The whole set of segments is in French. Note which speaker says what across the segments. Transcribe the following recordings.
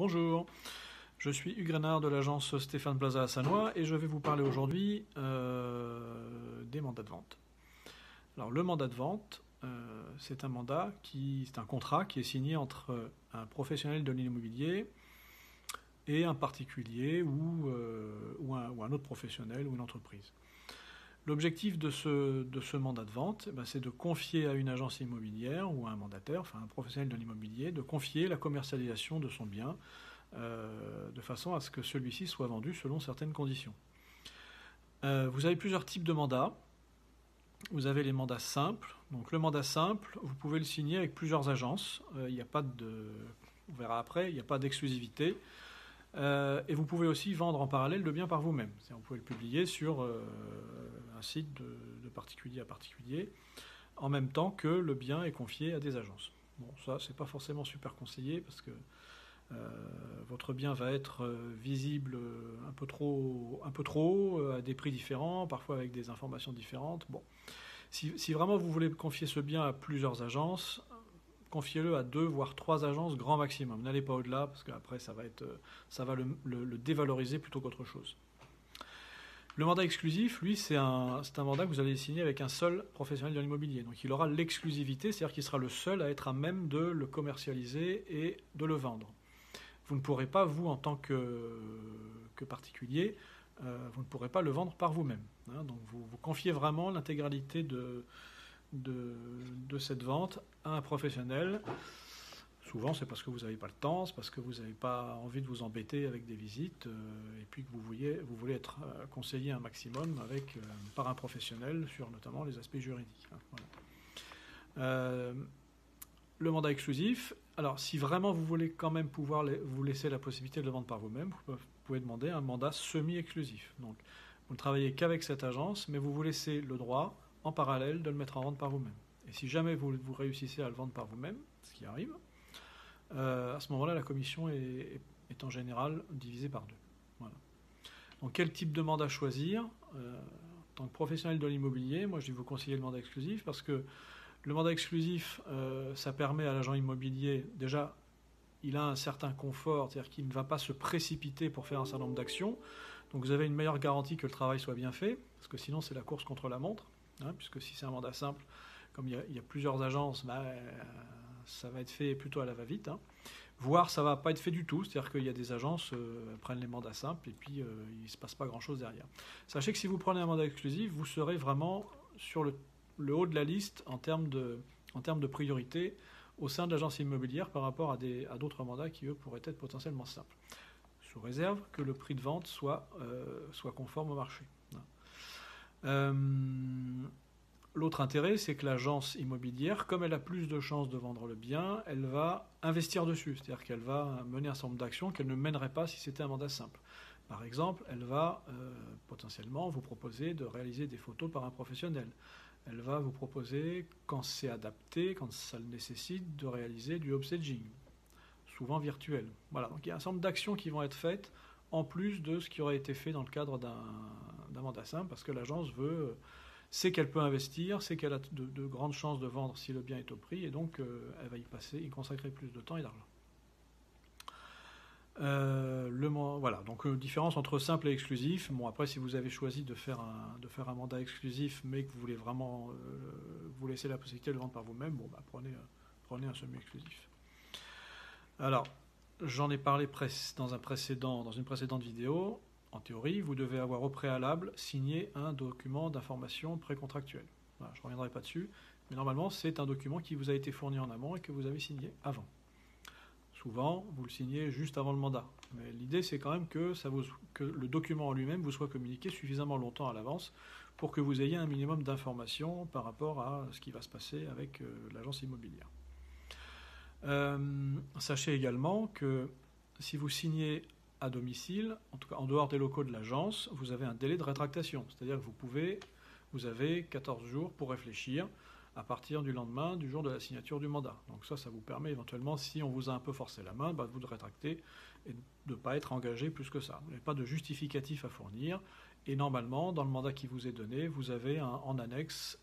Speaker 1: Bonjour, je suis Hugues Renard de l'agence Stéphane Plaza à Sannois et je vais vous parler aujourd'hui des mandats de vente. Alors le mandat de vente, c'est un contrat qui est signé entre un professionnel de l'immobilier et un particulier ou un autre professionnel ou une entreprise. L'objectif de ce mandat de vente, c'est de confier à une agence immobilière ou à un mandataire, enfin un professionnel de l'immobilier, de confier la commercialisation de son bien de façon à ce que celui-ci soit vendu selon certaines conditions. Vous avez plusieurs types de mandats. Vous avez les mandats simples. Donc le mandat simple, vous pouvez le signer avec plusieurs agences. Il n'y a pas on verra après, il n'y a pas d'exclusivité. Et vous pouvez aussi vendre en parallèle le bien par vous-même. Vous pouvez le publier sur un site de particulier à particulier, en même temps que le bien est confié à des agences. Bon, ça, c'est pas forcément super conseillé parce que votre bien va être visible un peu trop à des prix différents, parfois avec des informations différentes. Bon, si vraiment vous voulez confier ce bien à plusieurs agences, confiez-le à 2 voire 3 agences grand maximum. N'allez pas au-delà parce qu'après ça va le dévaloriser plutôt qu'autre chose. Le mandat exclusif, lui, c'est un mandat que vous allez signer avec un seul professionnel de l'immobilier. Donc il aura l'exclusivité, c'est-à-dire qu'il sera le seul à être à même de le commercialiser et de le vendre. Vous ne pourrez pas, vous, en tant que particulier, vous ne pourrez pas le vendre par vous-même. Donc vous confiez vraiment l'intégralité de cette vente à un professionnel. Souvent, c'est parce que vous n'avez pas le temps, c'est parce que vous n'avez pas envie de vous embêter avec des visites, et puis que vous voulez être conseillé un maximum par un professionnel sur notamment les aspects juridiques. Voilà. Le mandat exclusif, alors si vraiment vous voulez quand même pouvoir vous laisser la possibilité de le vendre par vous-même, vous pouvez demander un mandat semi-exclusif. Donc vous ne travaillez qu'avec cette agence, mais vous vous laissez le droit en parallèle de le mettre en vente par vous-même. Et si jamais vous réussissez à le vendre par vous-même, ce qui arrive, à ce moment-là, la commission est en général divisée par 2. Voilà. Donc quel type de mandat choisir en tant que professionnel de l'immobilier, moi je vais vous conseiller le mandat exclusif parce que le mandat exclusif, ça permet à l'agent immobilier, déjà, il a un certain confort, c'est-à-dire qu'il ne va pas se précipiter pour faire un certain nombre d'actions. Donc vous avez une meilleure garantie que le travail soit bien fait, parce que sinon c'est la course contre la montre, puisque si c'est un mandat simple, comme il y a plusieurs agences, ça va être fait plutôt à la va-vite. Voire ça ne va pas être fait du tout, c'est-à-dire qu'il y a des agences prennent les mandats simples et puis il ne se passe pas grand-chose derrière. Sachez que si vous prenez un mandat exclusif, vous serez vraiment sur le haut de la liste en termes de priorité au sein de l'agence immobilière par rapport à d'autres mandats qui, eux, pourraient être potentiellement simples. Sous réserve que le prix de vente soit conforme au marché. L'autre intérêt, c'est que l'agence immobilière, comme elle a plus de chances de vendre le bien, elle va investir dessus. C'est-à-dire qu'elle va mener un certain nombre d'actions qu'elle ne mènerait pas si c'était un mandat simple. Par exemple, elle va potentiellement vous proposer de réaliser des photos par un professionnel. Elle va vous proposer, quand c'est adapté, quand ça le nécessite, de réaliser du upstaging, souvent virtuel. Voilà, donc il y a un certain nombre d'actions qui vont être faites en plus de ce qui aurait été fait dans le cadre d'un mandat simple, parce que l'agence sait qu'elle peut investir, sait qu'elle a de grandes chances de vendre si le bien est au prix, et donc elle va y consacrer plus de temps et d'argent. Voilà, donc différence entre simple et exclusif. Bon, après, si vous avez choisi de faire un mandat exclusif, mais que vous voulez vraiment vous laisser la possibilité de le vendre par vous-même, prenez un semi-exclusif. Alors, j'en ai parlé dans une précédente vidéo. En théorie, vous devez avoir au préalable signé un document d'information précontractuel. Voilà, je ne reviendrai pas dessus, mais normalement, c'est un document qui vous a été fourni en amont et que vous avez signé avant. Souvent, vous le signez juste avant le mandat. Mais l'idée, c'est quand même que le document en lui-même vous soit communiqué suffisamment longtemps à l'avance pour que vous ayez un minimum d'informations par rapport à ce qui va se passer avec l'agence immobilière. Sachez également que si vous signez à domicile, en tout cas en dehors des locaux de l'agence, vous avez un délai de rétractation. C'est-à-dire que vous avez 14 jours pour réfléchir à partir du lendemain, du jour de la signature du mandat. Donc ça vous permet éventuellement, si on vous a un peu forcé la main, de vous rétracter et de ne pas être engagé plus que ça. Vous n'avez pas de justificatif à fournir. Et normalement, dans le mandat qui vous est donné, vous avez en annexe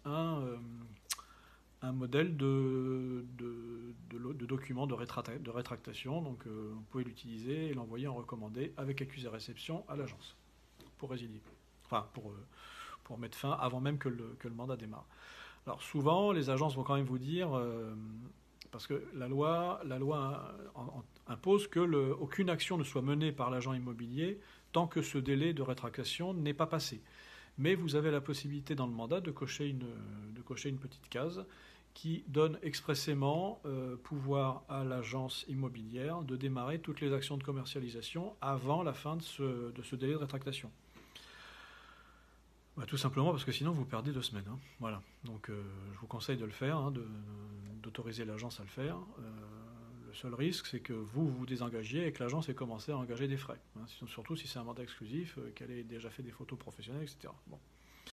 Speaker 1: un modèle de document de rétractation. Donc vous pouvez l'utiliser et l'envoyer en recommandé avec accusé-réception à l'agence pour résilier. Enfin, pour mettre fin avant même que le mandat démarre. Alors souvent, les agences vont quand même vous dire, parce que la loi impose que aucune action ne soit menée par l'agent immobilier tant que ce délai de rétractation n'est pas passé. Mais vous avez la possibilité dans le mandat de cocher une petite case qui donne expressément pouvoir à l'agence immobilière de démarrer toutes les actions de commercialisation avant la fin de ce délai de rétractation. Bah, tout simplement parce que sinon vous perdez 2 semaines. Hein. Voilà. Donc je vous conseille de le faire, hein, d'autoriser l'agence à le faire. Le seul risque, c'est que vous vous désengagiez et que l'agence ait commencé à engager des frais. Hein, surtout si c'est un mandat exclusif, qu'elle ait déjà fait des photos professionnelles, etc. Bon.